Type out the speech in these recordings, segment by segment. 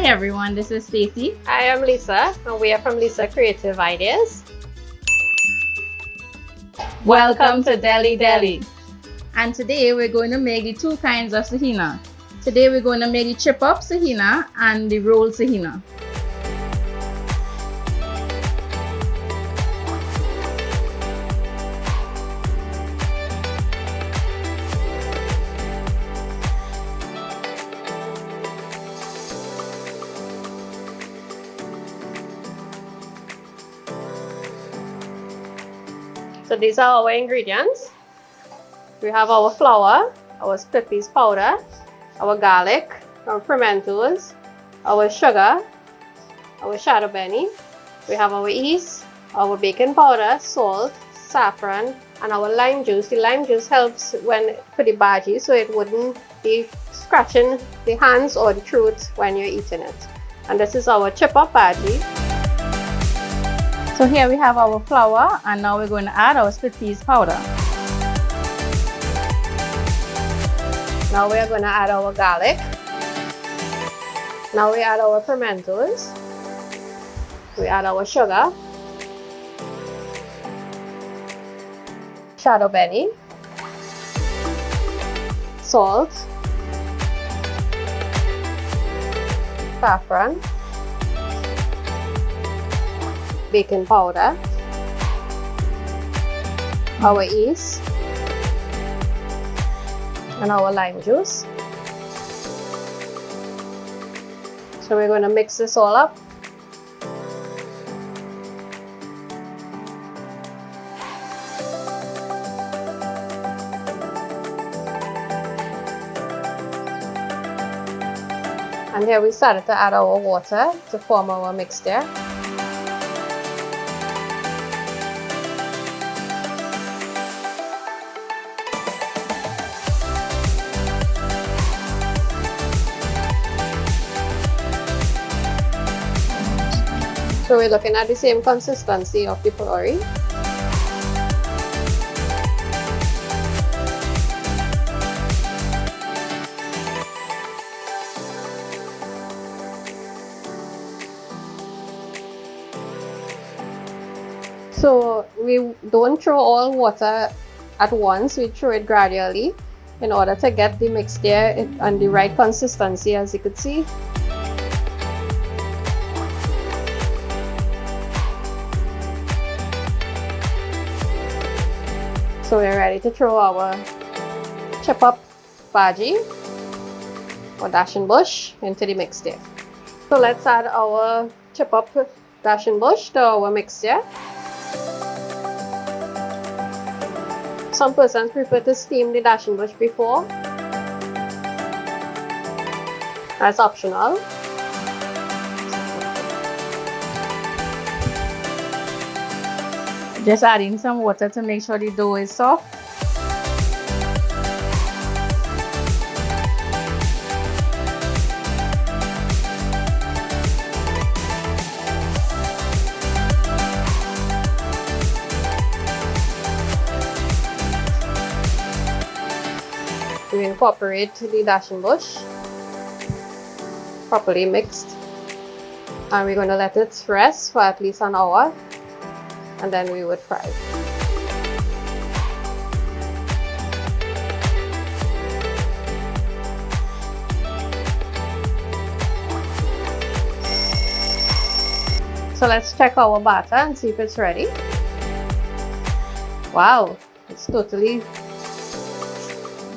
everyone, this is Stacy. I am Lisa, and we are from Lisa Creative Ideas. Welcome to DeliDeli. And today we're going to make the two kinds of Saheena. Today we're going to make the chip up Saheena and the rolled Saheena. So these are our ingredients. We have our flour, our split pea powder, our garlic, our pimentos, our sugar, our shadow benny. We have our yeast, our baking powder, salt, saffron, and our lime juice. The lime juice helps for the bhaji, so it wouldn't be scratching the hands or the throat when you're eating it. And this is our chip up bhaji. So here we have our flour, and now we're going to add our split peas powder. Now we are going to add our garlic. Now we add our pimentos. We add our sugar, shadow benny, salt, saffron, baking powder, our yeast, and our lime juice. So we're going to mix this all up. And here we started to add our water to form our mixture. So we're looking at the same consistency of the puree. So we don't throw all water at once, we throw it gradually in order to get the mixture and the right consistency, as you could see. So we're ready to throw our chip up bhaji or dashan bush into the mixture. So let's add our chip up dashan bush to our mixture. Some persons prefer to steam the dashan bush before. That's optional. Just adding some water to make sure the dough is soft. We incorporate the dashan bush, properly mixed, and we're going to let it rest for at least an hour, and then we would fry. So let's check our batter and see if it's ready. Wow, it's totally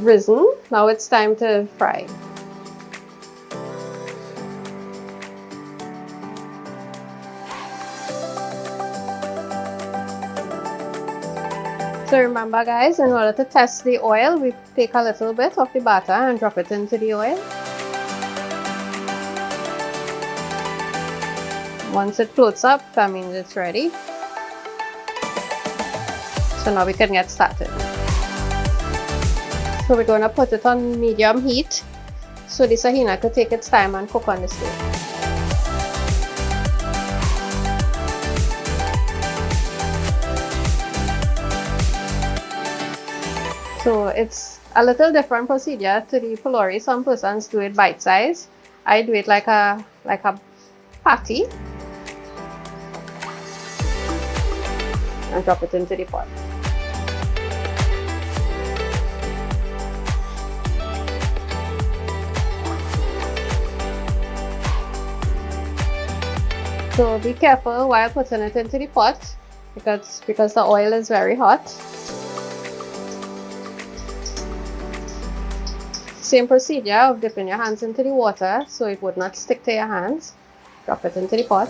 risen. Now it's time to fry. So remember guys, in order to test the oil, we take a little bit of the batter and drop it into the oil. Once it floats up, that means it's ready. So now we can get started. So we're going to put it on medium heat so the Saheena could take its time and cook on the stove. So it's a little different procedure to the puree. Some persons do it bite size. I do it like a like a patty and drop it into the pot. So be careful while putting it into the pot because the oil is very hot. Same procedure of dipping your hands into the water so it would not stick to your hands. Drop it into the pot.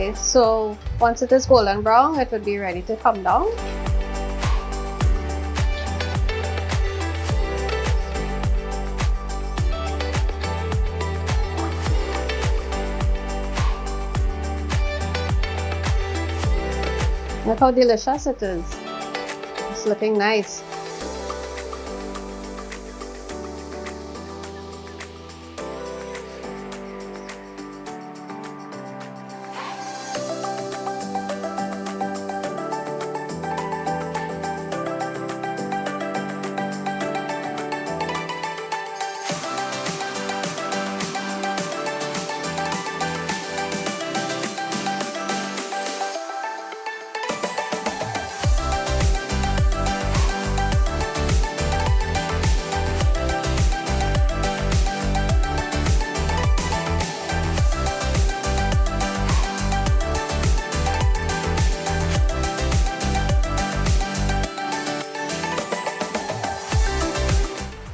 Okay, so once it is golden brown, it would be ready to come down. Look how delicious it is. It's looking nice.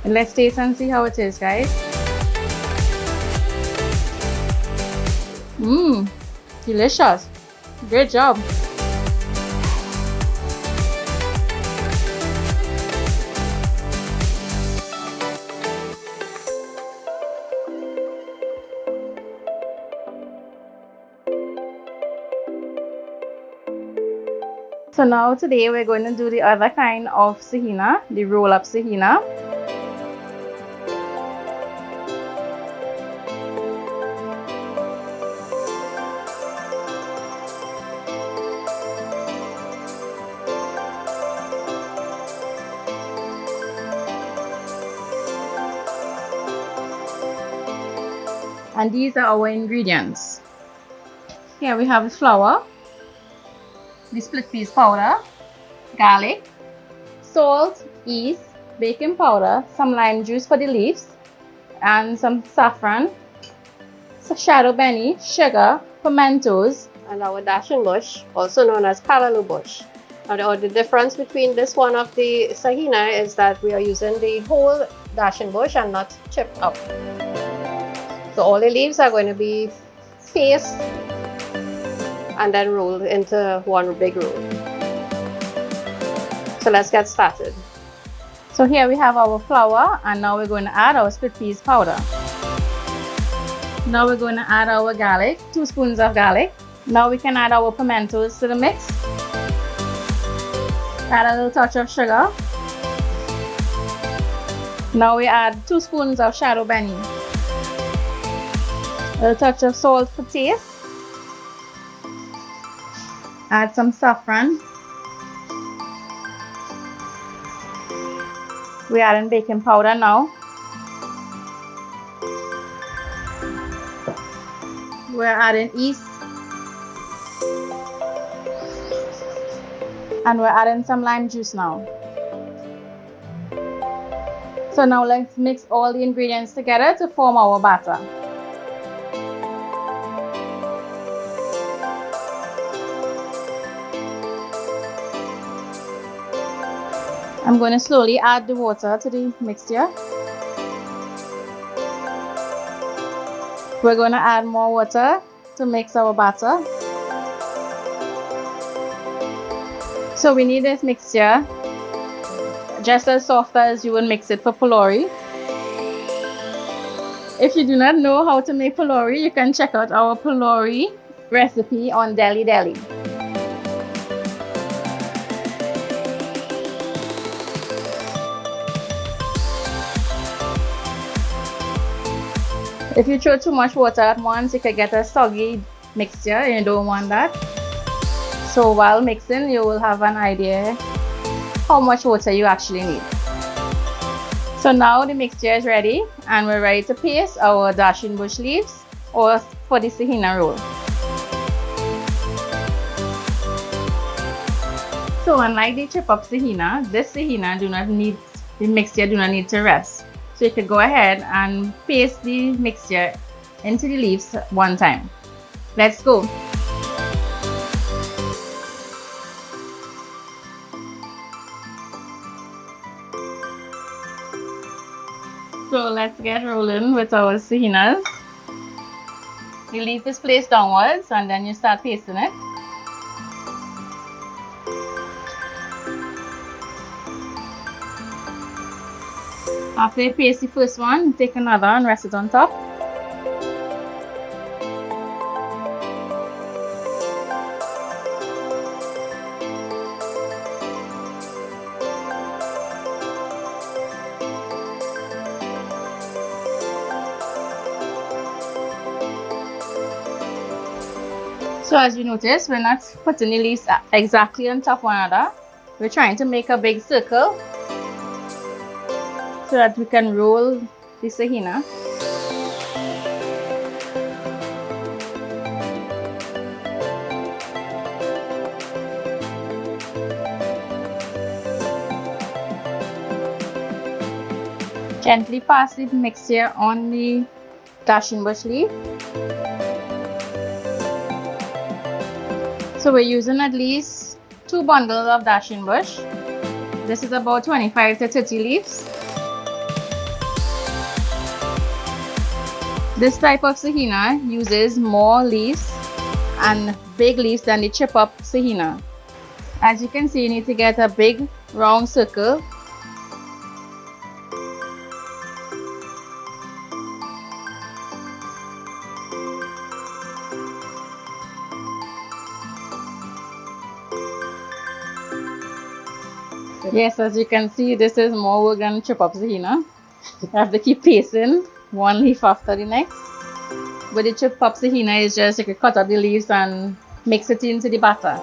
And let's taste and see how it is, guys. Mmm, delicious. Great job. So now today we're going to do the other kind of Saheena, the roll-up Saheena. And these are our ingredients. Here we have the flour, the split peas powder, garlic, salt, yeast, baking powder, some lime juice for the leaves, and some saffron, shadow benny, sugar, pimentos, and our dashing bush, also known as callaloo bush. Now the difference between this one of the Saheena is that we are using the whole dashing bush and not chipped up. So all the leaves are going to be paste and then rolled into one big roll. So let's get started. So here we have our flour, and now we're going to add our split peas powder. Now we're going to add our garlic, 2 spoons of garlic. Now we can add our pimentos to the mix. Add a little touch of sugar. Now we add 2 spoons of shadow benny. A little touch of salt for taste. Add some saffron. We add in baking powder now. We're adding yeast. And we're adding some lime juice now. So now let's mix all the ingredients together to form our batter. I'm going to slowly add the water to the mixture. We're going to add more water to mix our batter. So we need this mixture just as soft as you would mix it for pulori. If you do not know how to make pulori, you can check out our pulori recipe on DeliDeli. If you throw too much water at once, you can get a soggy mixture and you don't want that. So while mixing, you will have an idea how much water you actually need. So now the mixture is ready and we're ready to paste our dashing bush leaves or for the Saheena roll. So unlike the chip up Saheena, this Saheena the mixture do not need to rest. So you could go ahead and paste the mixture into the leaves one time. Let's go. So let's get rolling with our Saheenas. The leaf is placed downwards and then you start pasting it. After you paste the first one, take another and rest it on top. So as you notice, we're not putting the leaves exactly on top of one another. We're trying to make a big circle so that we can roll the Saheena. Gently pass the mixture on the dashing bush leaf. So we're using at least 2 bundles of dashing bush. This is about 25 to 30 leaves. This type of Saheena uses more leaves and big leaves than the chip up Saheena. As you can see, you need to get a big round circle. Yes, as you can see, this is more work than chip up Saheena. You have to keep pasting one leaf after the next. But the chip up Saheena is just you can cut out the leaves and mix it into the batter.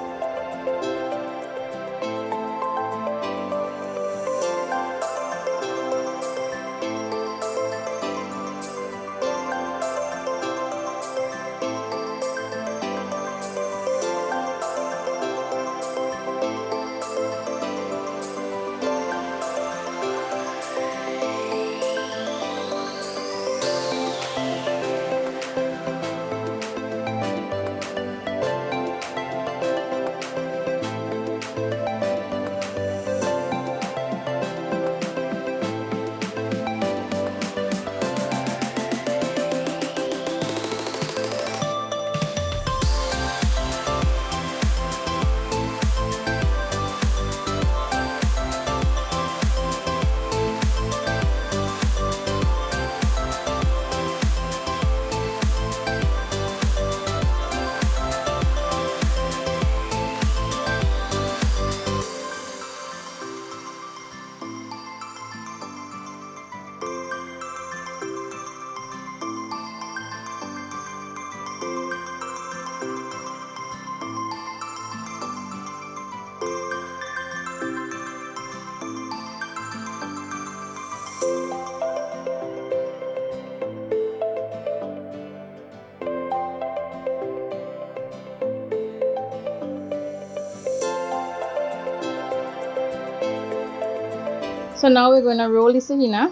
So now we're going to roll the Saheena.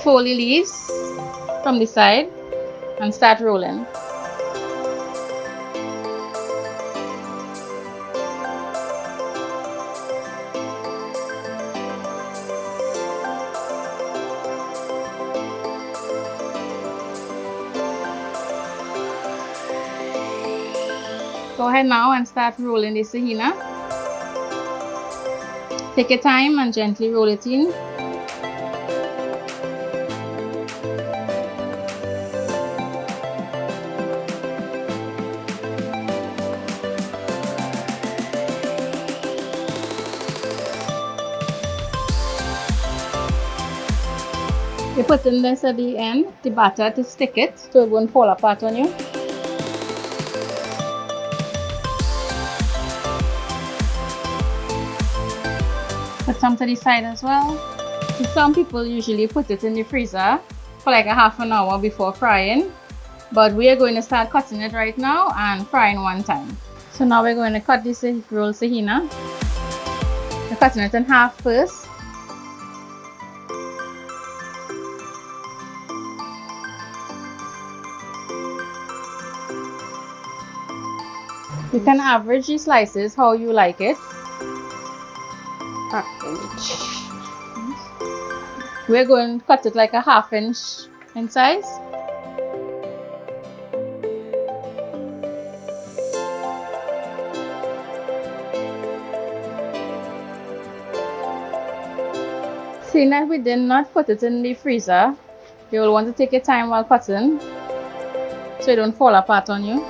Fold the leaves from the side and start rolling. Go ahead now and start rolling the Saheena. Take your time and gently roll it in. You put in this at the end, the batter to stick it so it won't fall apart on you. Put some to the side as well. So some people usually put it in the freezer for like a half an hour before frying, but we are going to start cutting it right now and frying one time. So now we're going to cut this rolled Saheena. We're cutting it in half first. You can average the slices how you like it. Half inch. We're going to cut it like a half inch in size. Seeing that we did not put it in the freezer, you will want to take your time while cutting so it don't fall apart on you.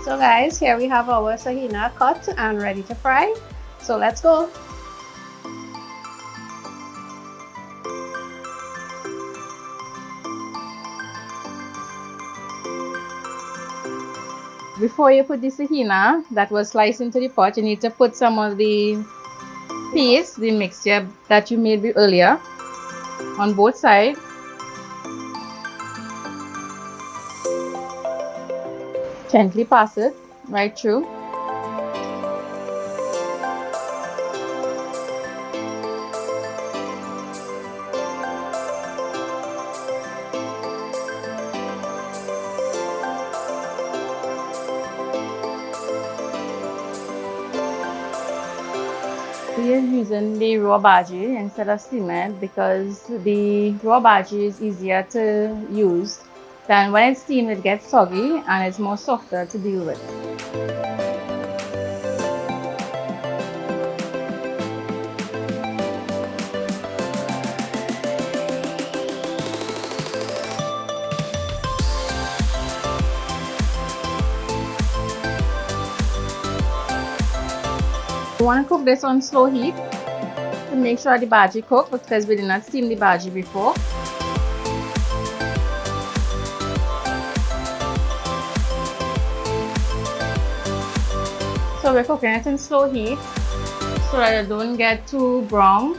So guys, here we have our Saheena cut and ready to fry. So let's go. Before you put the Saheena that was sliced into the pot, you need to put some of the paste, the mixture that you made earlier, on both sides. Gently pass it right through. We are using the raw bhaji instead of steamed because the raw bhaji is easier to use than when it's steamed. It gets soggy and it's more softer to deal with. You want to cook this on slow heat to make sure the bhaji cooked because we did not steam the bhaji before. So we're cooking it in slow heat so that it don't get too brown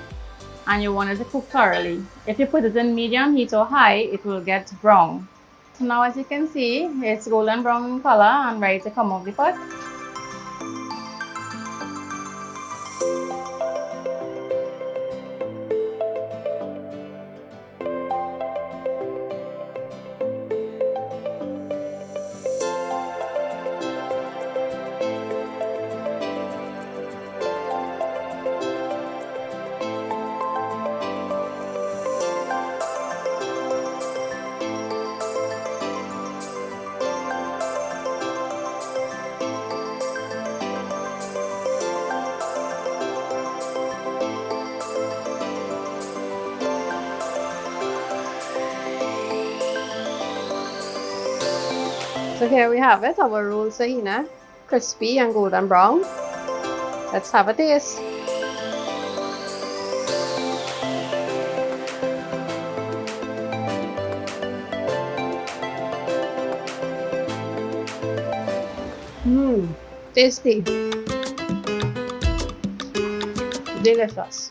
and you want it to cook thoroughly. If you put it in medium heat or high, it will get brown. So now as you can see, it's golden brown in color and ready to come off the pot. So here we have it, our rolled Saheena, crispy and golden brown. Let's have a taste. Tasty. Delicious.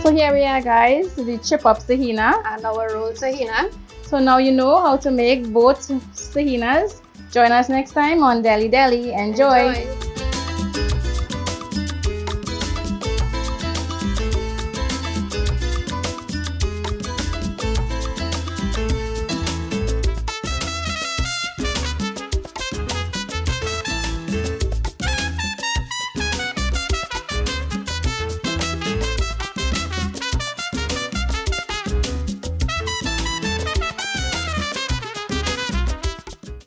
So here we are, guys, the chip up Saheena. And our rolled Saheena. So now you know how to make both Sahenas. Join us next time on DeliDeli. Enjoy.